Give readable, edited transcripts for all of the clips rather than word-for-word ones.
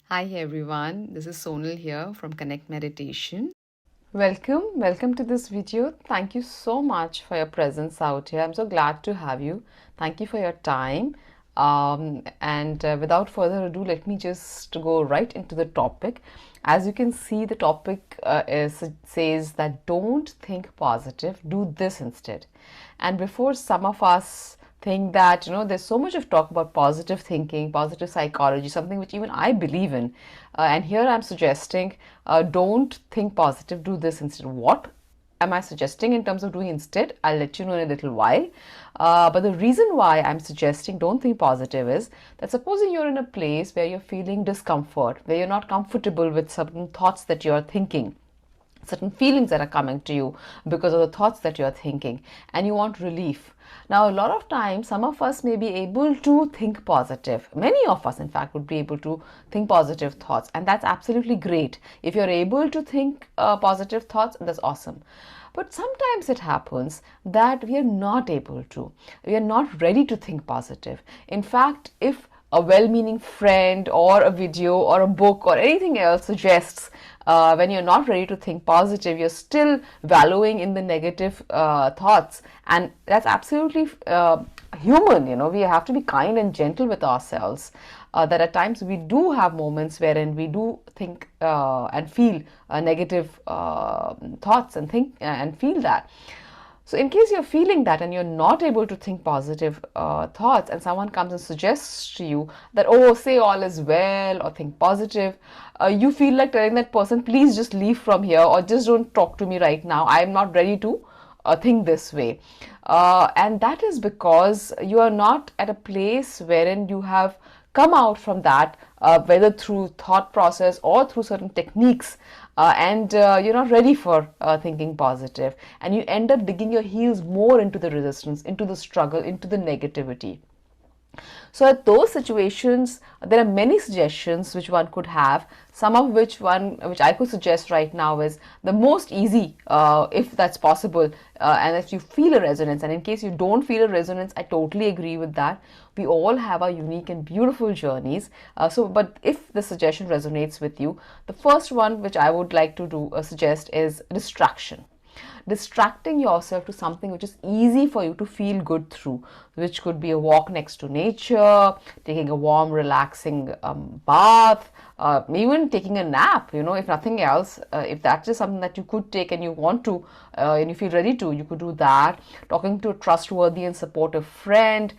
Hi everyone, this is Sonal here from Connect Meditation. Welcome to this video. Thank you so much for your presence out here. I'm so glad to have you. Thank you for your time. And without further ado, let me just go right into the topic. As you can see, the topic says that don't think positive, do this instead. And before some of us think that there's so much of talk about positive thinking, positive psychology, something which even I believe in, and here I'm suggesting don't think positive, do this instead. What am I suggesting in terms of doing instead? I'll let you know in a little while. But the reason why I'm suggesting don't think positive is that supposing you're in a place where you're feeling discomfort, where you're not comfortable with certain thoughts that you're thinking, certain feelings that are coming to you because of the thoughts that you're thinking, and you want relief. Now, a lot of times, some of us may be able to think positive. Many of us, in fact, would be able to think positive thoughts, and that's absolutely great. If you're able to think positive thoughts, that's awesome. But sometimes it happens that we are not able to. We are not ready to think positive. In fact, if a well-meaning friend or a video or a book or anything else suggests when you're not ready to think positive, you're still wallowing in the negative thoughts, and that's absolutely human. We have to be kind and gentle with ourselves. That at times we do have moments wherein we do think and feel negative thoughts and think and feel that. So in case you're feeling that and you're not able to think positive thoughts, and someone comes and suggests to you that, oh, say all is well or think positive, you feel like telling that person, please just leave from here or just don't talk to me right now. I'm not ready to think this way. And that is because you are not at a place wherein you have come out from that, whether through thought process or through certain techniques, and you're not ready for thinking positive, and you end up digging your heels more into the resistance, into the struggle, into the negativity. So at those situations, there are many suggestions which one could have. Some of which I could suggest right now is the most easy, if that's possible, and if you feel a resonance. And in case you don't feel a resonance, I totally agree with that. We all have our unique and beautiful journeys. But if the suggestion resonates with you, the first one which I would like to suggest is distraction. Distracting yourself to something which is easy for you to feel good through, which could be a walk next to nature, taking a warm, relaxing bath, even taking a nap, if nothing else. If that's just something that you could take and you want to, and you feel ready to, you could do that. Talking to a trustworthy and supportive friend,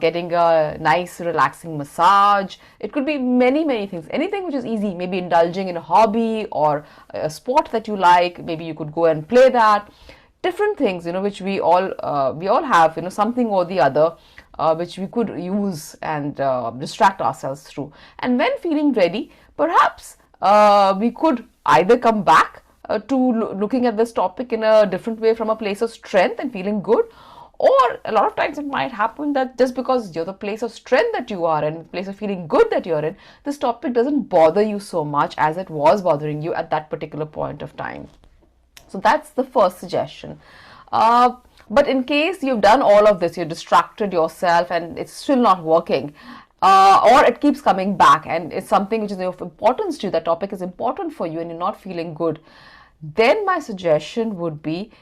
getting a nice relaxing massage. It could be many, many things. Anything which is easy, maybe indulging in a hobby or a sport that you like. Maybe you could go and play that. Different things, which we all have, something or the other, which we could use and distract ourselves through. And when feeling ready, perhaps we could either come back to looking at this topic in a different way, from a place of strength and feeling good. Or a lot of times it might happen that just because you're the place of strength that you are and the place of feeling good that you're in, this topic doesn't bother you so much as it was bothering you at that particular point of time. So that's the first suggestion. But in case you've done all of this, you're distracted yourself and it's still not working, or it keeps coming back and it's something which is of importance to you, that topic is important for you and you're not feeling good, then my suggestion would be,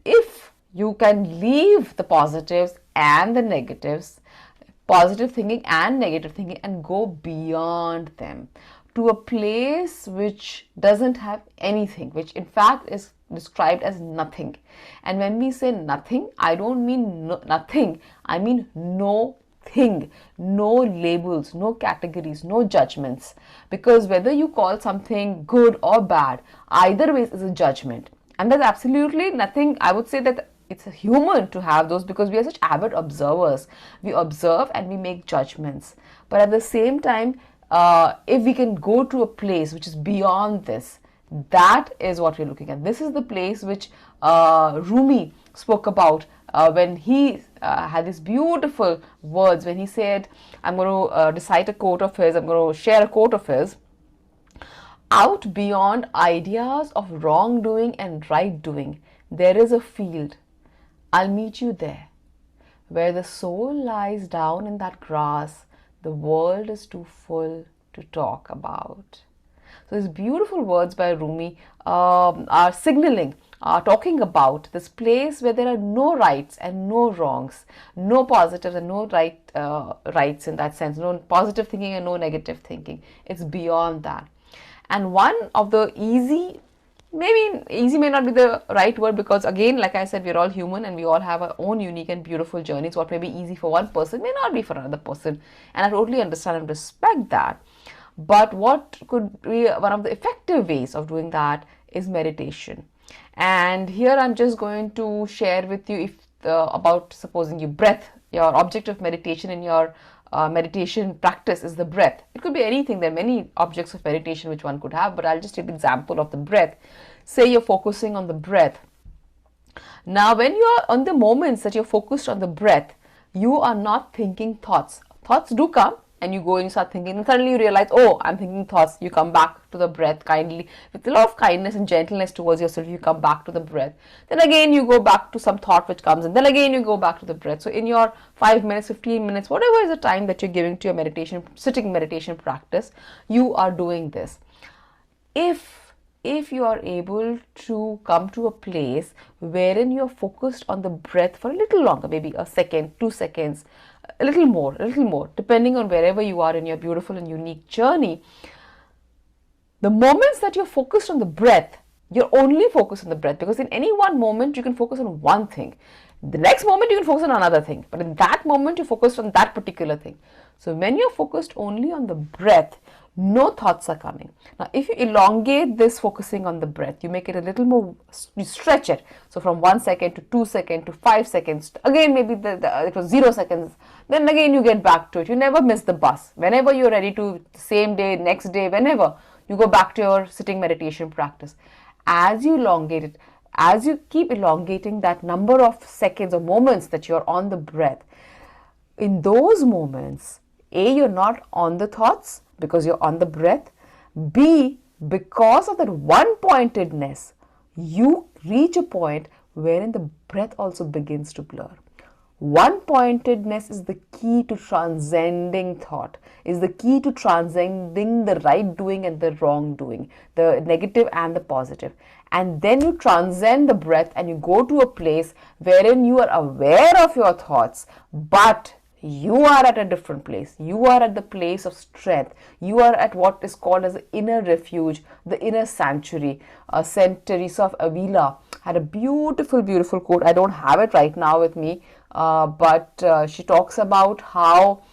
if you can leave the positives and the negatives, positive thinking and negative thinking, and go beyond them to a place which doesn't have anything, which in fact is described as nothing. And when we say nothing, I don't mean nothing, I mean no thing, no labels, no categories, no judgments. Because whether you call something good or bad, either way is a judgment. And there's absolutely nothing, I would say that it's human to have those, because we are such avid observers. We observe and we make judgments. But at the same time, if we can go to a place which is beyond this, that is what we're looking at. This is the place which Rumi spoke about when he had these beautiful words, when he said, I'm going to recite a quote of his, I'm going to share a quote of his. Out beyond ideas of wrongdoing and right doing, there is a field. I'll meet you there. Where the soul lies down in that grass, the world is too full to talk about. So these beautiful words by Rumi are signaling, are talking about this place where there are no rights and no wrongs, no positives and no rights in that sense, no positive thinking and no negative thinking. It's beyond that. And one of the maybe easy may not be the right word, because again, like I said, we're all human and we all have our own unique and beautiful journeys. What may be easy for one person may not be for another person, and I totally understand and respect that. But what could be one of the effective ways of doing that is meditation. And here I'm just going to share with you about supposing your breath, your object of meditation in your meditation practice is the breath. It could be anything. There are many objects of meditation which one could have, but I'll just take the example of the breath. Say you're focusing on the breath. Now, when you are on the moments that you're focused on the breath, you are not thinking thoughts. Thoughts do come, and you go and you start thinking, and suddenly you realize, oh, I'm thinking thoughts. You come back to the breath kindly, with a lot of kindness and gentleness towards yourself. You come back to the breath. Then again, you go back to some thought which comes, and then again, you go back to the breath. So in your 5 minutes, 15 minutes, whatever is the time that you're giving to your meditation, sitting meditation practice, you are doing this. If you are able to come to a place wherein you're focused on the breath for a little longer, maybe a second, 2 seconds, a little more, depending on wherever you are in your beautiful and unique journey, the moments that you're focused on the breath, you're only focused on the breath, because in any one moment you can focus on one thing. The next moment you can focus on another thing, but in that moment you're focused on that particular thing. So when you're focused only on the breath, no thoughts are coming. Now, if you elongate this focusing on the breath, you make it a little more, you stretch it. So from 1 second to 2 seconds to 5 seconds, again maybe it was 0 seconds, then again you get back to it. You never miss the bus. Whenever you're ready to, same day, next day, whenever, you go back to your sitting meditation practice. As you elongate it, as you keep elongating that number of seconds or moments that you're on the breath, in those moments, A, you're not on the thoughts because you're on the breath. B, because of that one-pointedness, you reach a point wherein the breath also begins to blur. One-pointedness is the key to transcending thought, is the key to transcending the right doing and the wrong doing, the negative and the positive. And then you transcend the breath and you go to a place wherein you are aware of your thoughts, but you are at a different place. You are at the place of strength. You are at what is called as the inner refuge, the inner sanctuary. St Theresa of Avila had a beautiful, beautiful quote. I don't have it right now with me, but she talks about how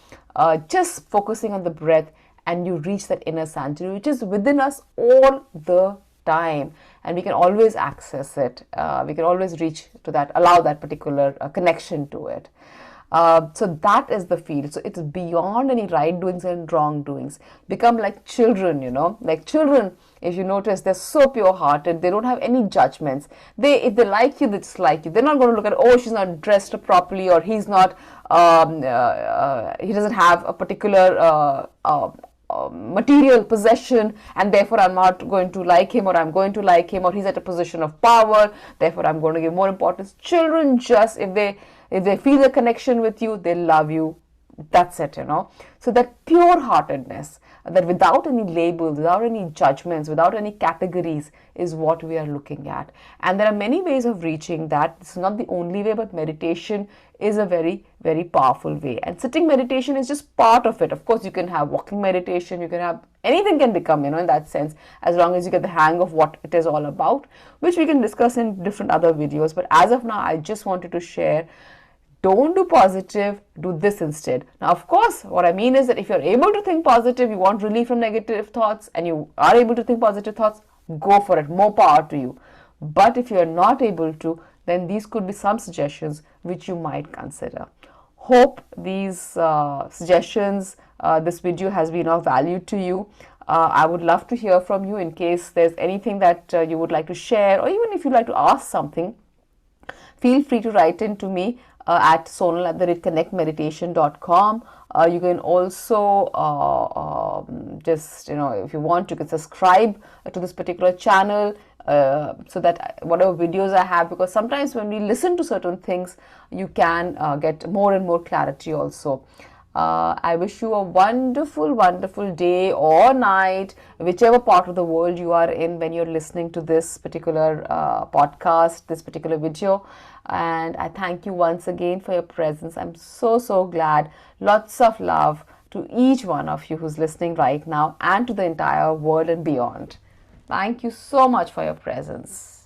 just focusing on the breath and you reach that inner sanctuary, which is within us all the time, and we can always access it. We can always reach to that, allow that particular connection to it. So that is the field. So it's beyond any right doings and wrong doings. Become like children, like children. If you notice, they're so pure hearted. They don't have any judgments. If they like you, they dislike you. They're not going to look at, oh, she's not dressed properly, or he's not, he doesn't have a particular material possession, and therefore I'm not going to like him, or I'm going to like him, or he's at a position of power, therefore I'm going to give more importance. Children, just if they feel a connection with you, they love you. That's it, So that pure heartedness, that without any labels, without any judgments, without any categories, is what we are looking at. And there are many ways of reaching that. This is not the only way, but meditation is a very, very powerful way. And sitting meditation is just part of it. Of course, you can have walking meditation, you can have anything can become, in that sense, as long as you get the hang of what it is all about, which we can discuss in different other videos. But as of now, I just wanted to share, don't do positive, do this instead. Now, of course, what I mean is that if you're able to think positive, you want relief from negative thoughts, and you are able to think positive thoughts, go for it, more power to you. But if you're not able to, then these could be some suggestions which you might consider. Hope these suggestions, this video has been of value to you. I would love to hear from you in case there's anything that you would like to share, or even if you'd like to ask something, feel free to write in to me at sonal@connectmeditation.com. You can also just, if you want, you can subscribe to this particular channel so that whatever videos I have, because sometimes when we listen to certain things, you can get more and more clarity also. I wish you a wonderful, wonderful day or night, whichever part of the world you are in when you're listening to this particular podcast, this particular video. And I thank you once again for your presence. I'm so, so glad. Lots of love to each one of you who's listening right now and to the entire world and beyond. Thank you so much for your presence.